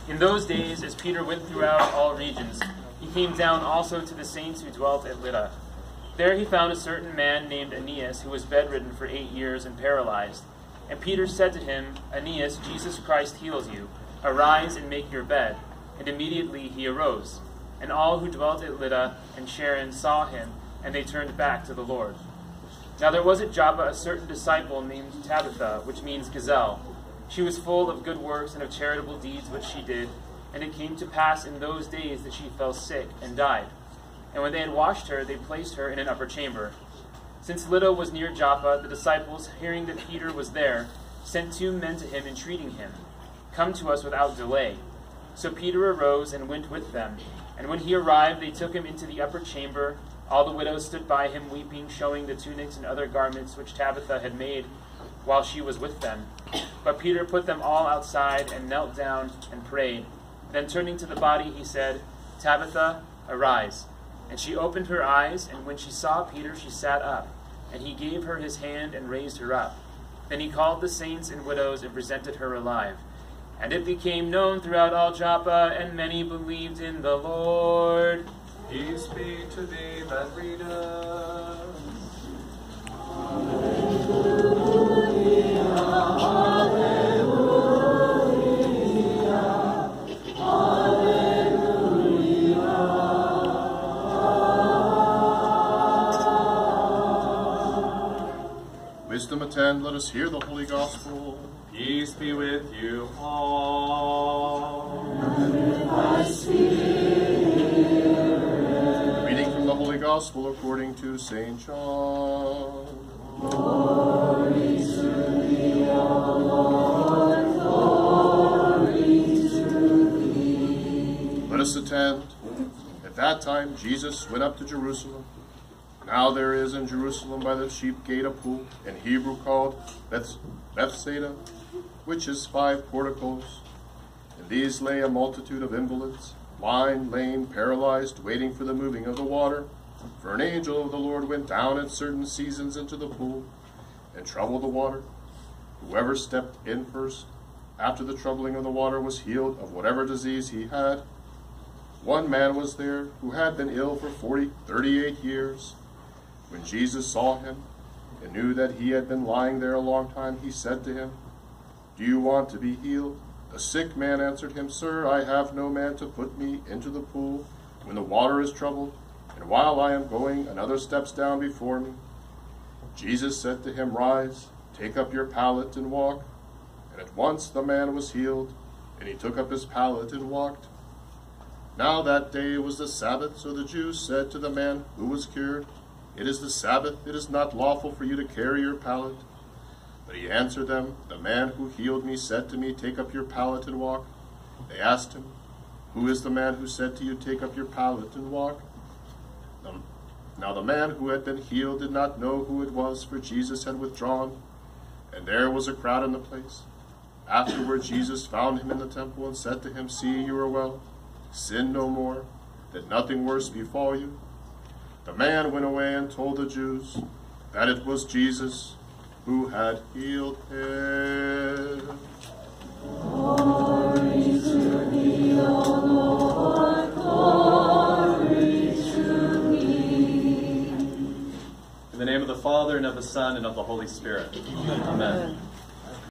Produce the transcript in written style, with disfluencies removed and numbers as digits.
In those days, as Peter went throughout all regions, he came down also to the saints who dwelt at Lydda. There he found a certain man named Aeneas, who was bedridden for 8 years and paralyzed. And Peter said to him, Aeneas, Jesus Christ heals you. Arise and make your bed. And immediately he arose. And all who dwelt at Lydda and Sharon saw him, and they turned back to the Lord. Now there was at Joppa a certain disciple named Tabitha, which means gazelle. She was full of good works and of charitable deeds which she did. And it came to pass in those days that she fell sick and died. And when they had washed her, they placed her in an upper chamber. Since Lydda was near Joppa, the disciples, hearing that Peter was there, sent 2 men to him, entreating him, Come to us without delay. So Peter arose and went with them. And when he arrived, they took him into the upper chamber. All the widows stood by him, weeping, showing the tunics and other garments which Tabitha had made while she was with them. But Peter put them all outside and knelt down and prayed. Then turning to the body, he said, Tabitha, arise. And she opened her eyes, and when she saw Peter, she sat up. And he gave her his hand and raised her up. Then he called the saints and widows and presented her alive. And it became known throughout all Joppa, and many believed in the Lord. Peace be to thee that readeth. Wisdom attend, let us hear the Holy Gospel. Peace be with you all. And with thy spirit. Reading from the Holy Gospel according to St. John. Glory to thee, O Lord, glory to thee. Let us attend. At that time Jesus went up to Jerusalem. Now there is in Jerusalem by the sheep gate a pool, in Hebrew called Bethsaida, which is 5 porticos. In these lay a multitude of invalids, blind, lame, paralyzed, waiting for the moving of the water. For an angel of the Lord went down at certain seasons into the pool, and troubled the water. Whoever stepped in first, after the troubling of the water, was healed of whatever disease he had. One man was there who had been ill for 38 years. When Jesus saw him and knew that he had been lying there a long time, he said to him, Do you want to be healed? The sick man answered him, Sir, I have no man to put me into the pool when the water is troubled, and while I am going, another steps down before me. Jesus said to him, Rise, take up your pallet and walk. And at once the man was healed, and he took up his pallet and walked. Now that day was the Sabbath, so the Jews said to the man who was cured, It is the Sabbath, it is not lawful for you to carry your pallet. But he answered them, The man who healed me said to me, Take up your pallet and walk. They asked him, Who is the man who said to you, Take up your pallet and walk? Now the man who had been healed did not know who it was, for Jesus had withdrawn, and there was a crowd in the place. Afterward Jesus found him in the temple and said to him, See, you are well. Sin no more, that nothing worse befall you. The man went away and told the Jews that it was Jesus who had healed him. Glory to thee, O Lord, glory to thee. In the name of the Father, and of the Son, and of the Holy Spirit. Amen.